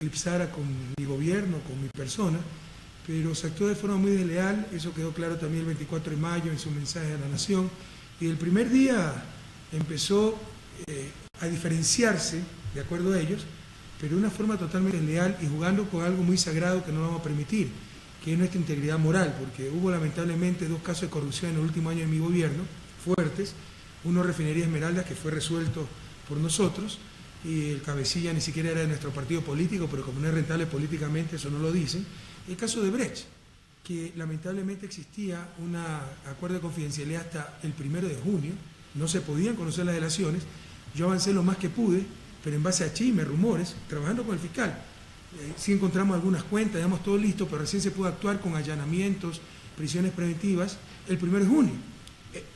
eclipsara con mi gobierno, con mi persona, pero se actuó de forma muy desleal. Eso quedó claro también el 24 de mayo en su mensaje a la Nación, y el primer día empezó a diferenciarse, de acuerdo a ellos, pero de una forma totalmente desleal y jugando con algo muy sagrado que no vamos a permitir, que es nuestra integridad moral, porque hubo lamentablemente 2 casos de corrupción en el último año de mi gobierno, fuertes. Uno, Refinería Esmeralda, que fue resuelto por nosotros, y el cabecilla ni siquiera era de nuestro partido político, pero como no es rentable políticamente, eso no lo dicen. El caso de Brecht, que lamentablemente existía un acuerdo de confidencialidad hasta el 1 de junio, no se podían conocer las delaciones. Yo avancé lo más que pude, pero en base a chismes, rumores, trabajando con el fiscal. Sí encontramos algunas cuentas, digamos todo listo, pero recién se pudo actuar con allanamientos, prisiones preventivas, el 1 de junio,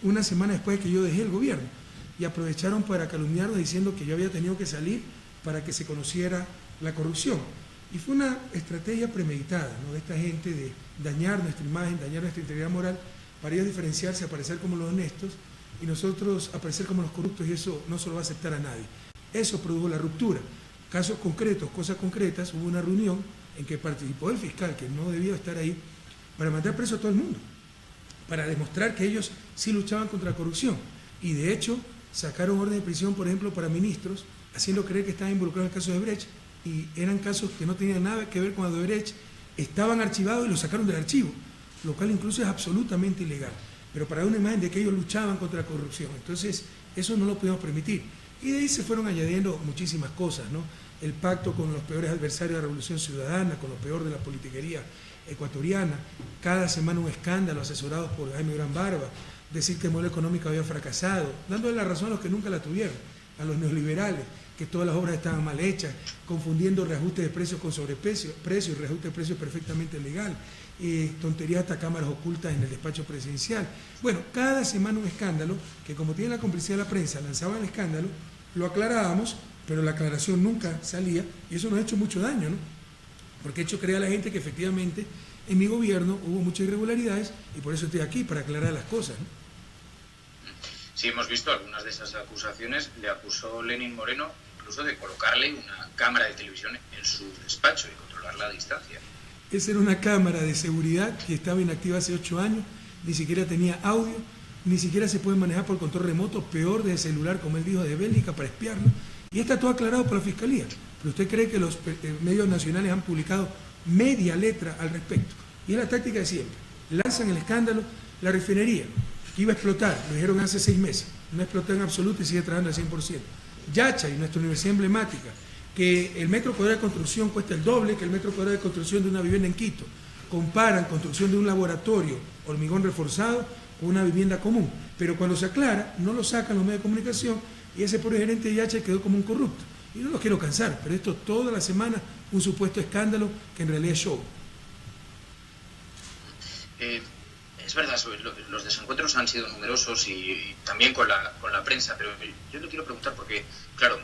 una semana después de que yo dejé el gobierno. Y aprovecharon para calumniarnos diciendo que yo había tenido que salir para que se conociera la corrupción. Y fue una estrategia premeditada, ¿no?, de esta gente de dañar nuestra imagen, dañar nuestra integridad moral, para ellos diferenciarse, aparecer como los honestos, y nosotros aparecer como los corruptos, y eso no se lo va a aceptar a nadie. Eso produjo la ruptura. Casos concretos, cosas concretas, hubo una reunión en que participó el fiscal, que no debía estar ahí, para mandar preso a todo el mundo, para demostrar que ellos sí luchaban contra la corrupción. Y de hecho, sacaron orden de prisión, por ejemplo, para ministros, haciendo creer que estaban involucrados en el caso de Brecht, y eran casos que no tenían nada que ver con Odebrecht, estaban archivados y los sacaron del archivo, lo cual incluso es absolutamente ilegal, pero para dar una imagen de que ellos luchaban contra la corrupción. Entonces, eso no lo podemos permitir. Y de ahí se fueron añadiendo muchísimas cosas, ¿no? El pacto con los peores adversarios de la Revolución Ciudadana, con lo peor de la politiquería ecuatoriana, cada semana un escándalo, asesorados por Jaime Gran Barba, decir que el modelo económico había fracasado, dándole la razón a los que nunca la tuvieron, a los neoliberales, que todas las obras estaban mal hechas, confundiendo reajuste de precios con sobreprecio, y reajuste de precios perfectamente legal, tonterías hasta cámaras ocultas en el despacho presidencial. Bueno, cada semana un escándalo, que como tiene la complicidad de la prensa, lanzaban el escándalo, lo aclarábamos, pero la aclaración nunca salía, y eso nos ha hecho mucho daño, ¿no? Porque ha hecho creer a la gente que efectivamente en mi gobierno hubo muchas irregularidades, y por eso estoy aquí, para aclarar las cosas, ¿no? Sí, hemos visto algunas de esas acusaciones. Le acusó Lenín Moreno incluso de colocarle una cámara de televisión en su despacho y controlarla a distancia. Esa era una cámara de seguridad que estaba inactiva hace 8 años, ni siquiera tenía audio, ni siquiera se puede manejar por control remoto, peor de celular, como él dijo, de Bélgica, para espiarlo, y está todo aclarado por la Fiscalía. Pero usted cree que los medios nacionales han publicado media letra al respecto, y es la táctica de siempre. Lanzan el escándalo, la refinería, que iba a explotar, lo dijeron hace 6 meses, no explotó en absoluto y sigue trabajando al 100%. Yachay, nuestra universidad emblemática, que el metro cuadrado de construcción cuesta el doble que el metro cuadrado de construcción de una vivienda en Quito. Comparan construcción de un laboratorio, hormigón reforzado, con una vivienda común. Pero cuando se aclara, no lo sacan los medios de comunicación, y ese pobre gerente de Yachay quedó como un corrupto. Y no los quiero cansar, pero esto toda la semana, un supuesto escándalo que en realidad es show. Es verdad, los desencuentros han sido numerosos y también con la prensa, pero yo le quiero preguntar porque, claro,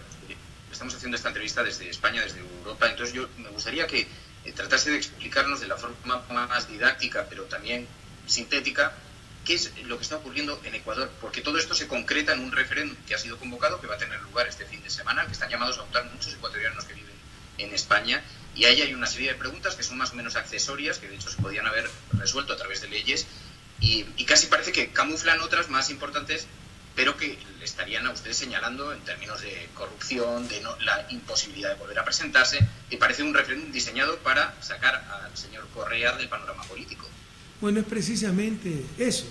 estamos haciendo esta entrevista desde España, desde Europa, entonces yo me gustaría que tratase de explicarnos de la forma más didáctica, pero también sintética, qué es lo que está ocurriendo en Ecuador, porque todo esto se concreta en un referéndum que ha sido convocado, que va a tener lugar este fin de semana, que están llamados a votar muchos ecuatorianos que viven en España, y ahí hay una serie de preguntas que son más o menos accesorias, que de hecho se podían haber resuelto a través de leyes, y casi parece que camuflan otras más importantes, pero que le estarían a ustedes señalando en términos de corrupción, de la imposibilidad de volver a presentarse, y parece un referéndum diseñado para sacar al señor Correa del panorama político. Bueno, es precisamente eso,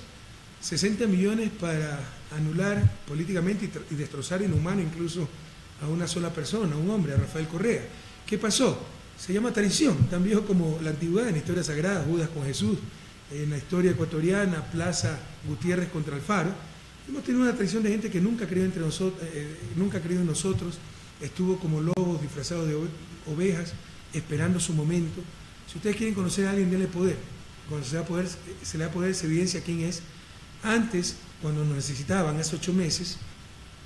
60 millones para anular políticamente y destrozar inhumano incluso a una sola persona, a un hombre, a Rafael Correa. ¿Qué pasó? Se llama traición, tan viejo como la antigüedad, en la historia sagrada, Judas con Jesús, en la historia ecuatoriana, Plaza Gutiérrez contra Alfaro. Hemos tenido una traición de gente que nunca creyó en nosotros, estuvo como lobos disfrazados de ovejas, esperando su momento. Si ustedes quieren conocer a alguien, denle poder. Cuando se le da poder, se evidencia quién es. Antes, cuando nos necesitaban, hace 8 meses,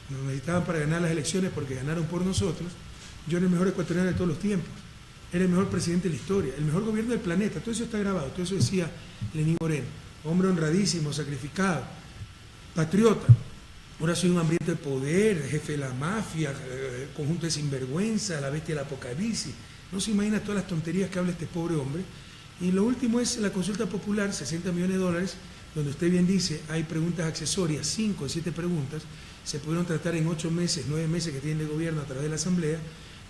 nos necesitaban para ganar las elecciones porque ganaron por nosotros, yo era el mejor ecuatoriano de todos los tiempos. Era el mejor presidente de la historia, el mejor gobierno del planeta. Todo eso está grabado, todo eso decía Lenín Moreno. Hombre honradísimo, sacrificado, patriota. Ahora soy un hambriento de poder, jefe de la mafia, conjunto de sinvergüenza, la bestia del apocalipsis. No se imagina todas las tonterías que habla este pobre hombre. Y lo último es la consulta popular, 60 millones de dólares, donde usted bien dice, hay preguntas accesorias, 5 o 7 preguntas, se pudieron tratar en 8 meses, 9 meses que tiene el gobierno a través de la Asamblea,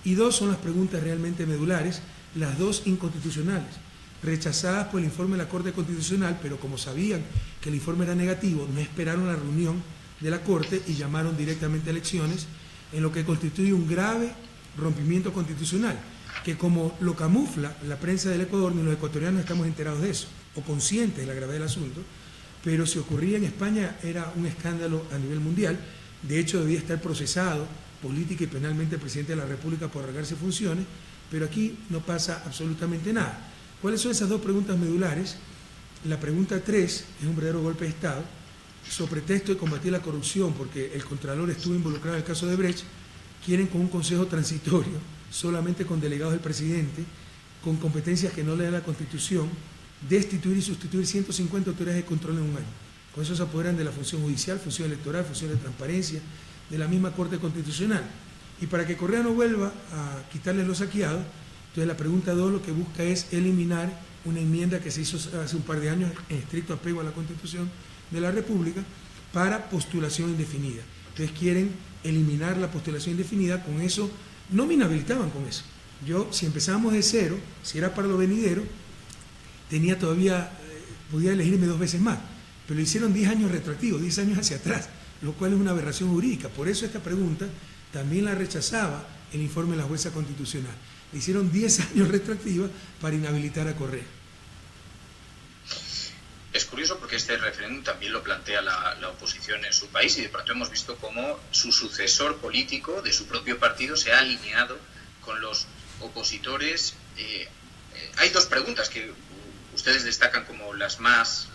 y 2 son las preguntas realmente medulares, las 2 inconstitucionales, rechazadas por el informe de la Corte Constitucional, pero como sabían que el informe era negativo, no esperaron la reunión de la Corte y llamaron directamente a elecciones, en lo que constituye un grave rompimiento constitucional, que como lo camufla la prensa del Ecuador, ni los ecuatorianos estamos enterados de eso, o conscientes de la gravedad del asunto, pero si ocurría en España era un escándalo a nivel mundial. De hecho, debía estar procesado política y penalmente el presidente de la República por arrogarse funciones, pero aquí no pasa absolutamente nada. ¿Cuáles son esas 2 preguntas medulares? La pregunta 3 es un verdadero golpe de Estado, sobre pretexto de combatir la corrupción, porque el Contralor estuvo involucrado en el caso de Brecht. Quieren con un consejo transitorio, solamente con delegados del presidente, con competencias que no le da la Constitución, destituir y sustituir 150 autoridades de control en un año. Con eso se apoderan de la función judicial, función electoral, función de transparencia, de la misma Corte Constitucional. Y para que Correa no vuelva a quitarle los saqueados, entonces la pregunta 2 lo que busca es eliminar una enmienda que se hizo hace un par de años en estricto apego a la Constitución de la República para postulación indefinida. Entonces quieren eliminar la postulación indefinida, con eso no me inhabilitaban con eso. Yo, si empezábamos de cero, si era para lo venidero, tenía todavía, podía elegirme 2 veces más, pero lo hicieron 10 años retroactivos, 10 años hacia atrás, lo cual es una aberración jurídica. Por eso esta pregunta también la rechazaba el informe de la jueza constitucional. Le hicieron 10 años retroactiva para inhabilitar a Correa. Es curioso porque este referéndum también lo plantea la oposición en su país, y de pronto hemos visto cómo su sucesor político de su propio partido se ha alineado con los opositores. Hay 2 preguntas que ustedes destacan como las más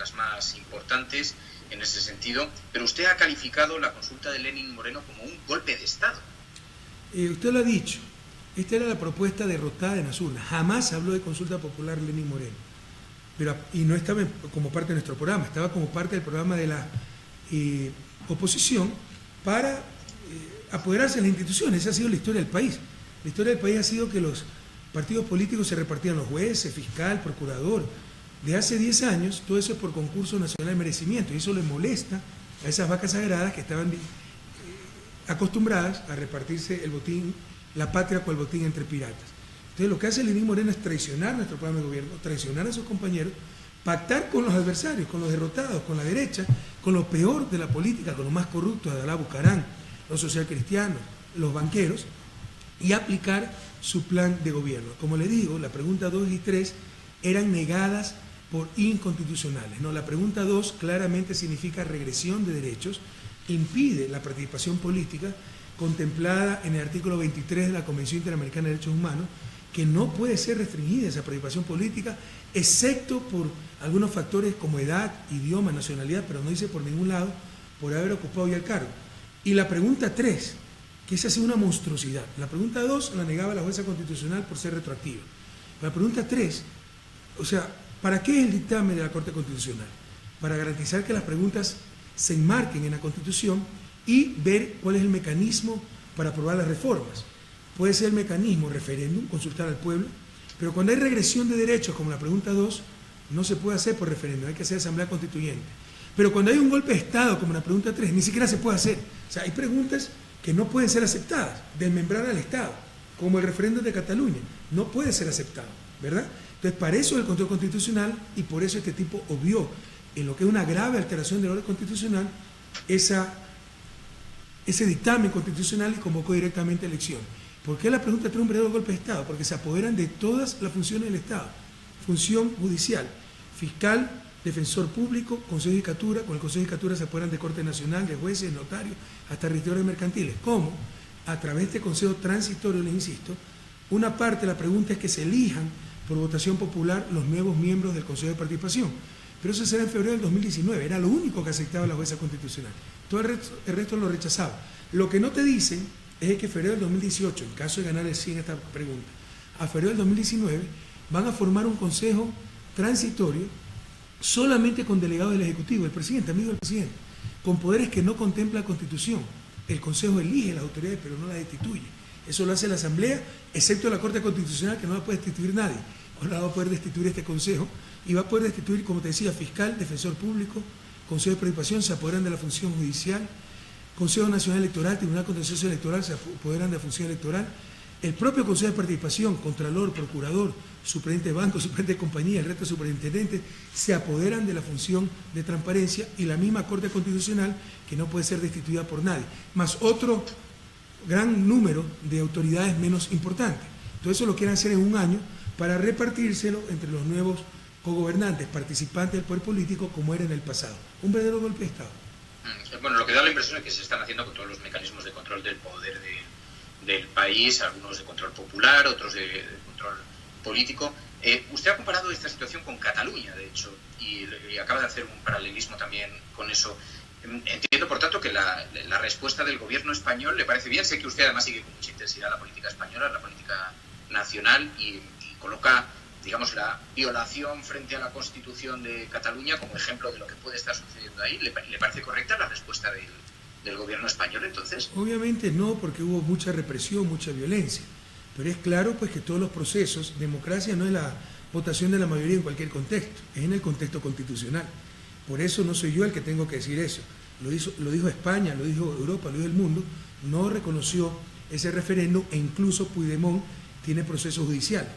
importantes en ese sentido, pero usted ha calificado la consulta de Lenín Moreno como un golpe de Estado. Usted lo ha dicho, esta era la propuesta derrotada en las urnas. Jamás habló de consulta popular Lenín Moreno. Y no estaba como parte de nuestro programa, estaba como parte del programa de la oposición para apoderarse de las instituciones. Esa ha sido la historia del país. La historia del país ha sido que los partidos políticos se repartían los jueces, fiscal, procurador. De hace 10 años, todo eso es por concurso nacional de merecimiento, y eso les molesta a esas vacas sagradas que estaban acostumbradas a repartirse el botín, la patria con el botín entre piratas. Entonces lo que hace Lenín Moreno es traicionar nuestro programa de gobierno, traicionar a sus compañeros, pactar con los adversarios, con los derrotados, con la derecha, con lo peor de la política, con los más corruptos, Adalá Bucarán, los socialcristianos, los banqueros, y aplicar su plan de gobierno. Como le digo, la pregunta 2 y 3 eran negadas por inconstitucionales. No, la pregunta 2 claramente significa regresión de derechos, impide la participación política contemplada en el artículo 23 de la Convención Interamericana de Derechos Humanos, que no puede ser restringida esa participación política, excepto por algunos factores como edad, idioma, nacionalidad, pero no dice por ningún lado por haber ocupado ya el cargo. Y la pregunta 3, que esa ha sido una monstruosidad. La pregunta 2 la negaba la jueza constitucional por ser retroactiva. La pregunta 3, o sea, ¿para qué es el dictamen de la Corte Constitucional? Para garantizar que las preguntas se enmarquen en la Constitución y ver cuál es el mecanismo para aprobar las reformas. Puede ser el mecanismo referéndum, consultar al pueblo, pero cuando hay regresión de derechos, como la pregunta 2, no se puede hacer por referéndum, hay que hacer asamblea constituyente. Pero cuando hay un golpe de Estado, como la pregunta 3, ni siquiera se puede hacer. O sea, hay preguntas que no pueden ser aceptadas, desmembrar al Estado, como el referéndum de Cataluña, no puede ser aceptado, ¿verdad? Entonces, para eso el control constitucional, y por eso este tipo obvió en lo que es una grave alteración del orden constitucional, ese dictamen constitucional, y convocó directamente elecciones. ¿Por qué la pregunta 3 es un verdadero golpe de Estado? Porque se apoderan de todas las funciones del Estado. Función judicial, fiscal, defensor público, Consejo de Judicatura. Con el Consejo de Judicatura se apoderan de Corte Nacional, de jueces, notarios, hasta registradores mercantiles. ¿Cómo? A través de este Consejo Transitorio, les insisto, una parte de la pregunta es que se elijan por votación popular los nuevos miembros del Consejo de Participación. Pero eso será en febrero del 2019, era lo único que aceptaba la jueza constitucional. Todo el resto lo rechazaba. Lo que no te dicen es que en febrero del 2018, en caso de ganar el sí en esta pregunta, a febrero del 2019 van a formar un consejo transitorio solamente con delegados del Ejecutivo, el presidente, amigo del presidente, con poderes que no contempla la Constitución. El Consejo elige las autoridades, pero no las destituye. Eso lo hace la Asamblea, excepto la Corte Constitucional, que no la puede destituir nadie. Ahora va a poder destituir este Consejo y va a poder destituir, como te decía, fiscal, defensor público, Consejo de Participación, se apoderan de la función judicial, Consejo Nacional Electoral, Tribunal Contencioso Electoral, se apoderan de la función electoral, el propio Consejo de Participación, Contralor, Procurador, Superintendente de Banco, Superintendente de Compañía, el resto de superintendentes, se apoderan de la función de transparencia y la misma Corte Constitucional, que no puede ser destituida por nadie, más otro gran número de autoridades menos importantes. Todo eso lo quieren hacer en un año para repartírselo entre los nuevos cogobernantes, participantes del poder político, como era en el pasado. Un verdadero golpe de Estado. Bueno, lo que da la impresión es que se están haciendo con todos los mecanismos de control del poder del país, algunos de control popular, otros de control político. Usted ha comparado esta situación con Cataluña, de hecho, y acaba de hacer un paralelismo también con eso. Entiendo, por tanto, que la respuesta del gobierno español le parece bien. Sé que usted además sigue con mucha intensidad la política española, la política nacional, y coloca, digamos, la violación frente a la Constitución de Cataluña como ejemplo de lo que puede estar sucediendo ahí. ¿Le parece correcta la respuesta del gobierno español, entonces? Obviamente no, porque hubo mucha represión, mucha violencia. Pero es claro pues que todos los procesos, democracia no es la votación de la mayoría en cualquier contexto, es en el contexto constitucional. Por eso no soy yo el que tengo que decir eso. Lo dijo España, lo dijo Europa, lo dijo el mundo, no reconoció ese referéndum e incluso Puigdemont tiene proceso judicial.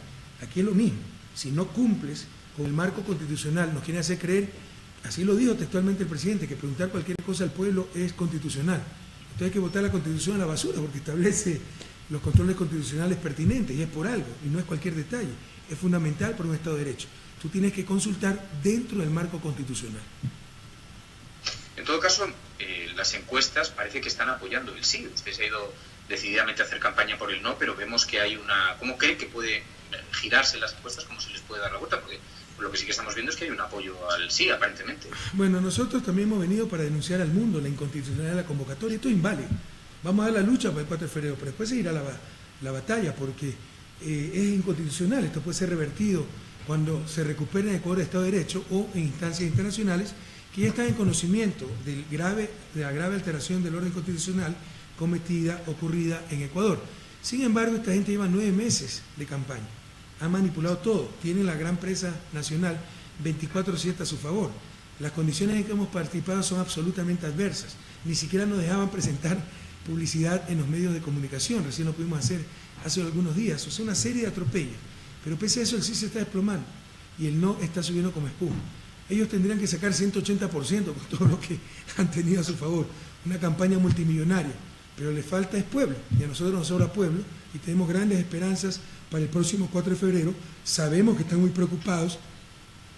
Aquí es lo mismo, si no cumples con el marco constitucional, nos quieren hacer creer, así lo dijo textualmente el presidente, que preguntar cualquier cosa al pueblo es constitucional. Entonces hay que votar la Constitución a la basura porque establece los controles constitucionales pertinentes y es por algo, y no es cualquier detalle, es fundamental para un Estado de Derecho. Tú tienes que consultar dentro del marco constitucional. En todo caso, las encuestas parece que están apoyando el sí. Usted se ha ido decididamente a hacer campaña por el no, pero vemos que hay una... ¿Cómo cree que puede girarse las encuestas? ¿Cómo se les puede dar la vuelta? Porque lo que sí que estamos viendo es que hay un apoyo al sí, aparentemente. Bueno, nosotros también hemos venido para denunciar al mundo la inconstitucionalidad de la convocatoria. Esto es inválido. Vamos a dar la lucha para el 4 de febrero, pero después seguirá la batalla, porque es inconstitucional. Esto puede ser revertido cuando se recupere en Ecuador el Estado de Derecho o en instancias internacionales que ya están en conocimiento de la grave alteración del orden constitucional ocurrida en Ecuador. Sin embargo, esta gente lleva 9 meses de campaña, ha manipulado todo, tienen la gran prensa nacional 24/7 a su favor. Las condiciones en que hemos participado son absolutamente adversas, ni siquiera nos dejaban presentar publicidad en los medios de comunicación, recién lo pudimos hacer hace algunos días, o sea, una serie de atropellos. Pero pese a eso el sí se está desplomando y el no está subiendo como espuma. Ellos tendrían que sacar 180% con todo lo que han tenido a su favor, una campaña multimillonaria, pero le falta es pueblo, y a nosotros nos sobra pueblo, y tenemos grandes esperanzas para el próximo 4 de febrero, sabemos que están muy preocupados,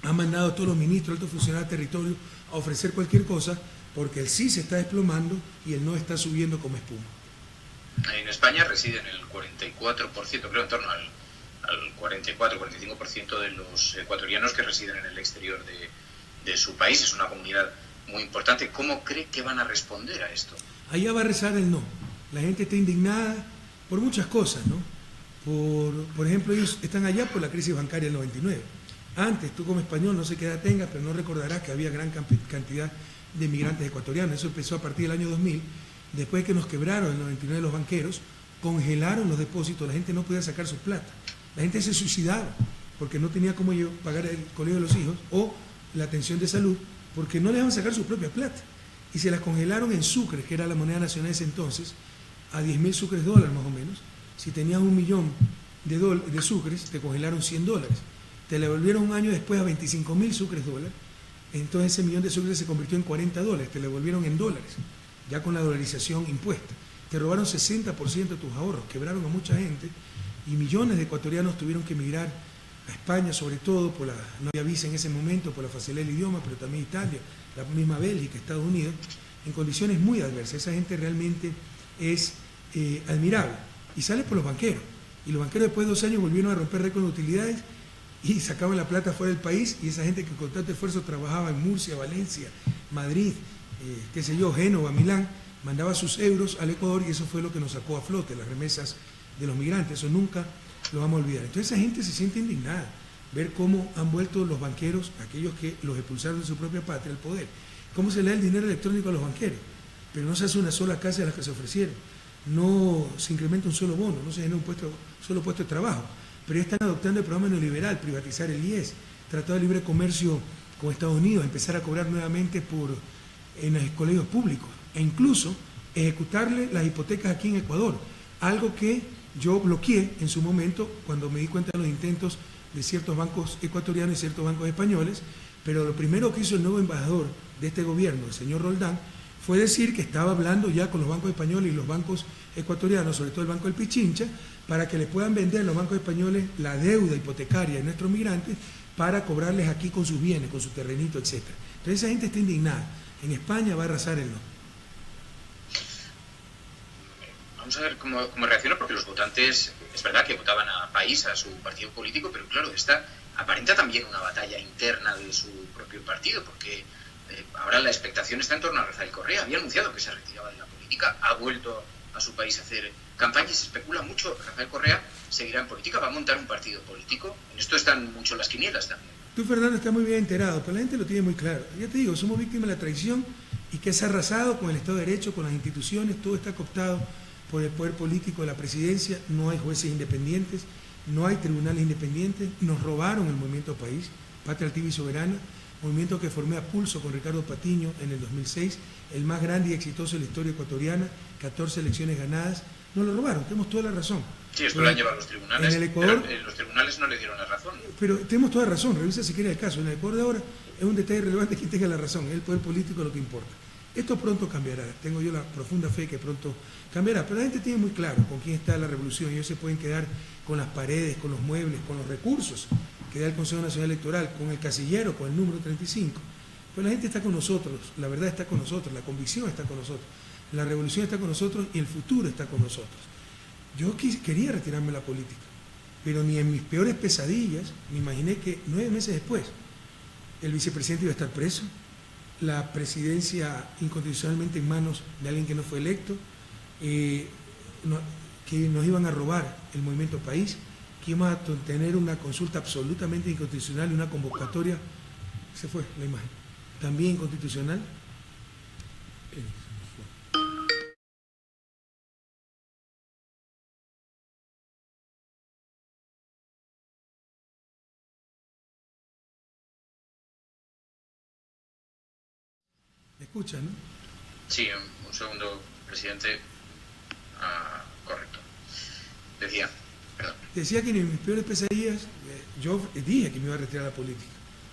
han mandado a todos los ministros, altos funcionarios del territorio a ofrecer cualquier cosa, porque el sí se está desplomando y el no está subiendo como espuma. En España residen el 44%, creo en torno al 44-45% de los ecuatorianos que residen en el exterior de su país. Es una comunidad muy importante. ¿Cómo cree que van a responder a esto? Allá va a rezar el no. La gente está indignada por muchas cosas, ¿no? Por ejemplo, ellos están allá por la crisis bancaria del 99. Antes, tú como español, no sé qué edad tengas, pero no recordarás que había gran cantidad de migrantes ecuatorianos. Eso empezó a partir del año 2000. Después que nos quebraron en el 99 los banqueros, congelaron los depósitos, la gente no podía sacar su plata. La gente se suicidaba porque no tenía cómo pagar el colegio de los hijos o la atención de salud porque no le dejaban sacar su propia plata. Y se las congelaron en sucres, que era la moneda nacional de ese entonces, a 10.000 sucres dólares más o menos. Si tenías 1 millón de sucres, te congelaron $100. Te la devolvieron un año después a 25.000 sucres dólares. Entonces ese millón de sucres se convirtió en $40. Te la devolvieron en dólares, ya con la dolarización impuesta. Te robaron 60% de tus ahorros, quebraron a mucha gente. Y millones de ecuatorianos tuvieron que emigrar a España, sobre todo, no había visa en ese momento, por la facilidad del idioma, pero también Italia, la misma Bélgica, Estados Unidos, en condiciones muy adversas. Esa gente realmente es admirable. Y sale por los banqueros. Y los banqueros después de 2 años volvieron a romper récord de utilidades y sacaban la plata fuera del país. Y esa gente que con tanto esfuerzo trabajaba en Murcia, Valencia, Madrid, Génova, Milán, mandaba sus euros al Ecuador y eso fue lo que nos sacó a flote, las remesas de los migrantes. Eso nunca lo vamos a olvidar. Entonces esa gente se siente indignada, ver cómo han vuelto los banqueros, aquellos que los expulsaron de su propia patria, al poder. Cómo se le da el dinero electrónico a los banqueros, pero no se hace una sola casa de las que se ofrecieron. no se incrementa un solo bono, no se genera solo puesto de trabajo, pero ya están adoptando el programa neoliberal, privatizar el IES, Tratado de Libre Comercio con Estados Unidos, empezar a cobrar nuevamente en los colegios públicos e incluso ejecutarle las hipotecas aquí en Ecuador, algo que yo bloqueé en su momento cuando me di cuenta de los intentos de ciertos bancos ecuatorianos y ciertos bancos españoles, pero lo primero que hizo el nuevo embajador de este gobierno, el señor Roldán, fue decir que estaba hablando ya con los bancos españoles y los bancos ecuatorianos, sobre todo el Banco del Pichincha, para que le puedan vender a los bancos españoles la deuda hipotecaria de nuestros migrantes para cobrarles aquí con sus bienes, con su terrenito, etc. Entonces esa gente está indignada. En España va a arrasar el no. Vamos a ver cómo reacciona, porque los votantes, es verdad que votaban a País, a su partido político, pero claro, esta aparenta también una batalla interna de su propio partido, porque ahora la expectación está en torno a Rafael Correa. Había anunciado que se retiraba de la política, ha vuelto a su país a hacer campaña y se especula mucho. Rafael Correa seguirá en política, va a montar un partido político. En esto están mucho las quinielas también. Tú, Fernando, estás muy bien enterado, pero la gente lo tiene muy claro. Ya te digo, somos víctimas de la traición y que es arrasado con el Estado de Derecho, con las instituciones, todo está cooptado por el poder político de la presidencia, no hay jueces independientes, no hay tribunales independientes, nos robaron el movimiento País, Patria Altiva y Soberana, movimiento que formé a pulso con Ricardo Patiño en el 2006, el más grande y exitoso de la historia ecuatoriana, 14 elecciones ganadas, nos lo robaron, tenemos toda la razón. Sí, esto lo han llevado los tribunales, en el Ecuador, pero los tribunales no le dieron la razón. Pero tenemos toda razón, revisa si quiere el caso. En el Ecuador de ahora es un detalle relevante quien tenga la razón, es el poder político lo que importa. Esto pronto cambiará, tengo yo la profunda fe que pronto cambiará, pero la gente tiene muy claro con quién está la revolución y ellos se pueden quedar con las paredes, con los muebles, con los recursos que da el Consejo Nacional Electoral, con el casillero, con el número 35. Pero la gente está con nosotros, la verdad está con nosotros, la convicción está con nosotros, la revolución está con nosotros y el futuro está con nosotros. Yo quería retirarme de la política, pero ni en mis peores pesadillas me imaginé que 9 meses después el vicepresidente iba a estar preso, la presidencia inconstitucionalmente en manos de alguien que no fue electo, que nos iban a robar el movimiento País, que íbamos a tener una consulta absolutamente inconstitucional y una convocatoria, se fue la imagen, también inconstitucional. ¿Me escuchan, no? Sí, un segundo, presidente. Correcto. Decía que en mis peores pesadillas, yo dije que me iba a retirar de la política.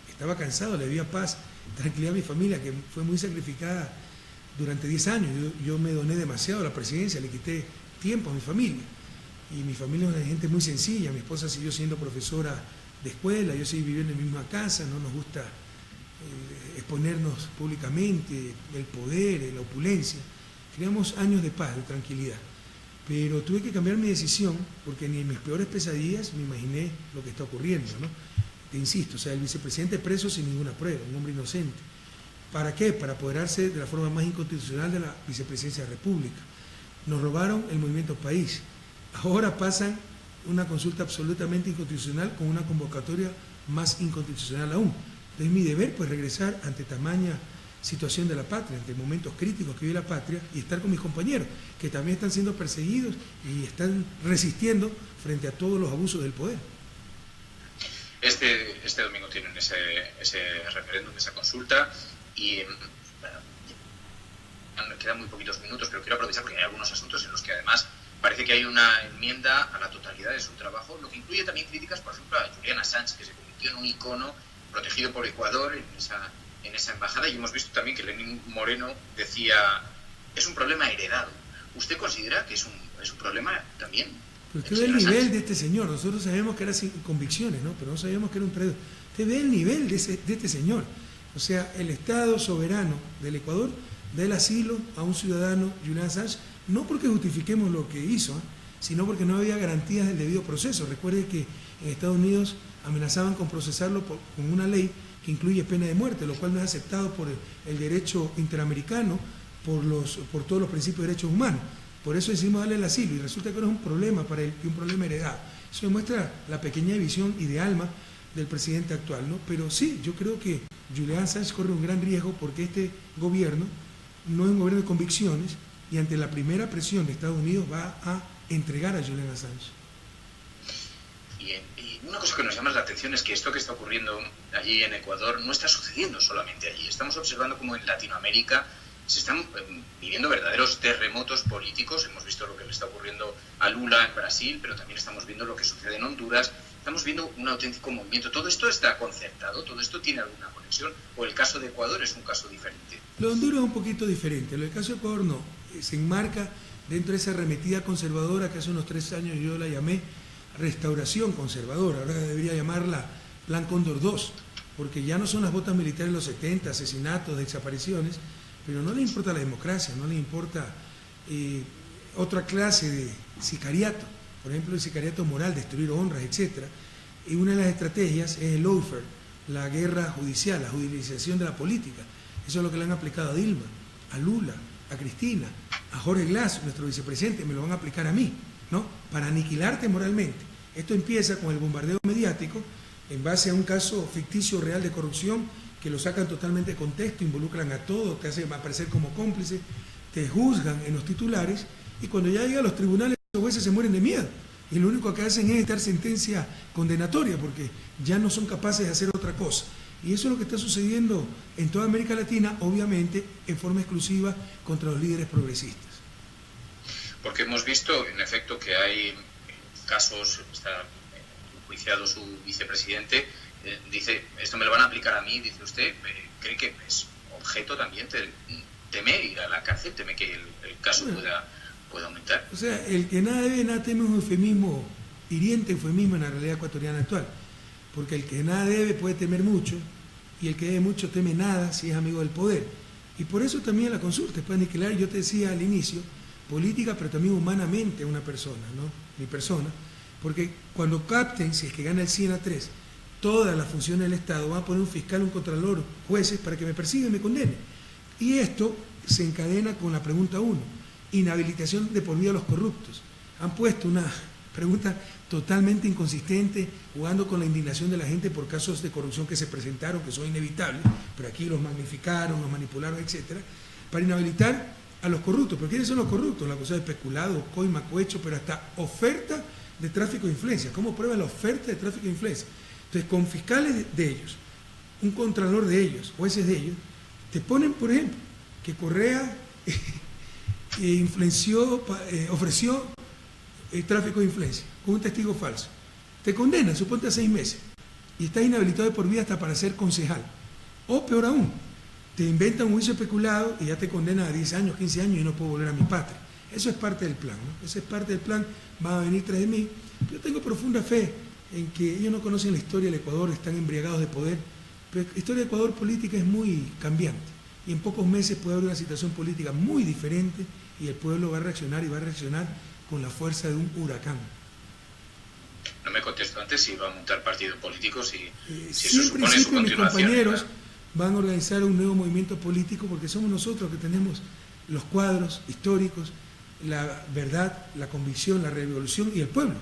Estaba cansado, le debía paz, tranquilidad a mi familia, que fue muy sacrificada durante 10 años. Yo me doné demasiado a la presidencia, le quité tiempo a mi familia. Y mi familia es una gente muy sencilla, mi esposa siguió siendo profesora de escuela, yo seguí viviendo en la misma casa, no nos gusta exponernos públicamente, el poder, la opulencia. Queríamos años de paz, de tranquilidad. Pero tuve que cambiar mi decisión porque ni en mis peores pesadillas me imaginé lo que está ocurriendo, ¿no? Te insisto, o sea, el vicepresidente preso sin ninguna prueba, un hombre inocente. ¿Para qué? Para apoderarse de la forma más inconstitucional de la vicepresidencia de la República. Nos robaron el movimiento País. Ahora pasan una consulta absolutamente inconstitucional con una convocatoria más inconstitucional aún. Entonces mi deber, pues, regresar ante tamaña situación de la patria, ante momentos críticos que vive la patria y estar con mis compañeros, que también están siendo perseguidos y están resistiendo frente a todos los abusos del poder. Este domingo tienen ese referéndum, esa consulta, y quedan muy poquitos minutos, pero quiero aprovechar porque hay algunos asuntos en los que además parece que hay una enmienda a la totalidad de su trabajo, lo que incluye también críticas, por ejemplo, a Julian Assange, que se convirtió en un icono protegido por Ecuador en esa embajada, y hemos visto también que Lenín Moreno decía, es un problema heredado. ¿Usted considera que es un problema también? Pero usted ve el nivel de este señor, nosotros sabemos que era sin convicciones, ¿no? Pero no sabíamos que era un traidor. Usted ve el nivel de este señor. O sea, el Estado soberano del Ecuador da el asilo a un ciudadano, Julian Assange, no porque justifiquemos lo que hizo, sino porque no había garantías del debido proceso. Recuerde que en Estados Unidos amenazaban con procesarlo con una ley que incluye pena de muerte, lo cual no es aceptado por el derecho interamericano, por todos los principios de derechos humanos. Por eso decidimos darle el asilo y resulta que no es un problema para él, que un problema heredado. Eso demuestra la pequeña visión y de alma del presidente actual, ¿no? Pero sí, yo creo que Julian Assange corre un gran riesgo porque este gobierno no es un gobierno de convicciones, y ante la primera presión de Estados Unidos va a entregar a Julian Assange. Y una cosa que nos llama la atención es que esto que está ocurriendo allí en Ecuador no está sucediendo solamente allí. Estamos observando como en Latinoamérica se están viviendo verdaderos terremotos políticos. Hemos visto lo que le está ocurriendo a Lula en Brasil, pero también estamos viendo lo que sucede en Honduras. Estamos viendo un auténtico movimiento. ¿Todo esto está concertado? ¿Todo esto tiene alguna conexión? ¿O el caso de Ecuador es un caso diferente? Lo de Honduras es un poquito diferente. Lo del caso de Ecuador no. Se enmarca dentro de esa arremetida conservadora que hace unos 3 años yo la llamé restauración conservadora. Ahora debería llamarla Plan Cóndor 2, porque ya no son las botas militares de los 70, asesinatos, desapariciones, pero no le importa la democracia, no le importa otra clase de sicariato, por ejemplo el sicariato moral, destruir honras, etc. Y una de las estrategias es el lawfare, la guerra judicial, la judicialización de la política. Eso es lo que le han aplicado a Dilma, a Lula, a Cristina, a Jorge Glass, nuestro vicepresidente, me lo van a aplicar a mí, ¿no? Para aniquilarte moralmente. Esto empieza con el bombardeo mediático en base a un caso ficticio real de corrupción que lo sacan totalmente de contexto, involucran a todos, te hacen aparecer como cómplice, te juzgan en los titulares y cuando ya llega a los tribunales los jueces se mueren de miedo y lo único que hacen es dictar sentencia condenatoria porque ya no son capaces de hacer otra cosa. Y eso es lo que está sucediendo en toda América Latina, obviamente en forma exclusiva contra los líderes progresistas. Porque hemos visto, en efecto, que hay casos, está enjuiciado su vicepresidente, dice, esto me lo van a aplicar a mí, dice usted, ¿cree que es objeto también? ¿Teme ir a la cárcel? ¿Teme que el caso pueda aumentar? O sea, el que nada debe, nada teme es un eufemismo, hiriente eufemismo en la realidad ecuatoriana actual, porque el que nada debe puede temer mucho, y el que debe mucho teme nada si es amigo del poder. Y por eso también la consulta puede aniquilar, yo te decía al inicio, política, pero también humanamente a una persona, ¿no? Mi persona, porque cuando capten, si es que gana el 100-3, todas las funciones del Estado, van a poner un fiscal, un contralor, jueces, para que me persigan y me condenen. Y esto se encadena con la pregunta 1, inhabilitación de por vida a los corruptos. Han puesto una pregunta totalmente inconsistente, jugando con la indignación de la gente por casos de corrupción que se presentaron, que son inevitables, pero aquí los magnificaron, los manipularon, etcétera, para inhabilitar a los corruptos. ¿Pero quiénes son los corruptos? La cosa de especulado, coima, cohecho, pero hasta oferta de tráfico de influencia. ¿Cómo prueba la oferta de tráfico de influencia? Entonces, con fiscales de ellos, un contralor de ellos, jueces de ellos, te ponen, por ejemplo, que Correa ofreció tráfico de influencia con un testigo falso. Te condenan, suponte a 6 meses, y estás inhabilitado de por vida hasta para ser concejal. O peor aún, te inventan un juicio especulado y ya te condenan a 10 años, 15 años y no puedo volver a mi patria. Eso es parte del plan, ¿no? Eso es parte del plan, van a venir tras de mí. Yo tengo profunda fe en que ellos no conocen la historia del Ecuador, están embriagados de poder, pero la historia del Ecuador política es muy cambiante y en pocos meses puede haber una situación política muy diferente y el pueblo va a reaccionar y va a reaccionar con la fuerza de un huracán. No me contestó antes si va a montar partidos políticos y si sí, eso supone su mis continuación. compañeros van a organizar un nuevo movimiento político porque somos nosotros que tenemos los cuadros históricos, la verdad, la convicción, la revolución y el pueblo.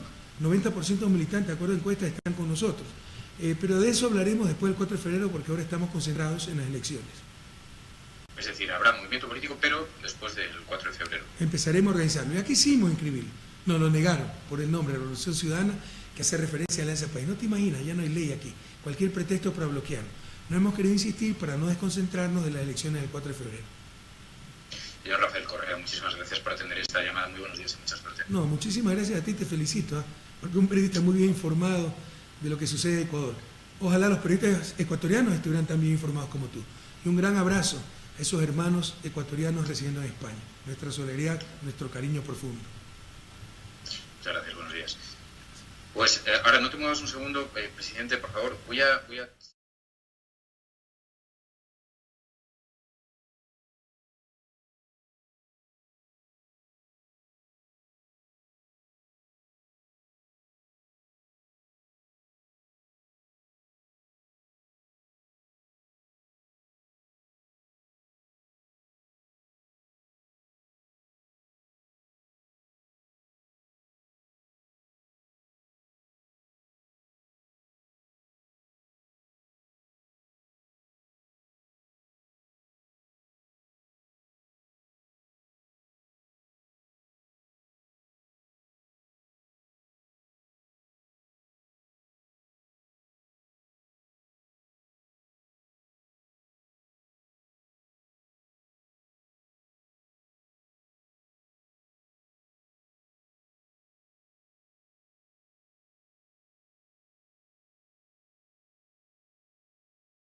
90% de los militantes, de acuerdo a encuestas, están con nosotros. Pero de eso hablaremos después del 4 de febrero porque ahora estamos concentrados en las elecciones. Es decir, habrá movimiento político, pero después del 4 de febrero. Empezaremos a organizarlo. Y aquí hicimos inscribirlo. Nos lo negaron por el nombre, Revolución Ciudadana, que hace referencia a la Alianza País. No te imaginas, ya no hay ley aquí. Cualquier pretexto para bloquearlo. No hemos querido insistir para no desconcentrarnos de las elecciones del 4 de febrero. Señor Rafael Correa, muchísimas gracias por atender esta llamada. Muy buenos días y mucha suerte. No, muchísimas gracias a ti, te felicito, porque un periodista muy bien informado de lo que sucede en Ecuador. Ojalá los periodistas ecuatorianos estuvieran tan bien informados como tú. Y un gran abrazo a esos hermanos ecuatorianos residiendo en España. Nuestra solidaridad, nuestro cariño profundo. Muchas gracias, buenos días. Pues ahora no te muevas un segundo, presidente, por favor. Voy a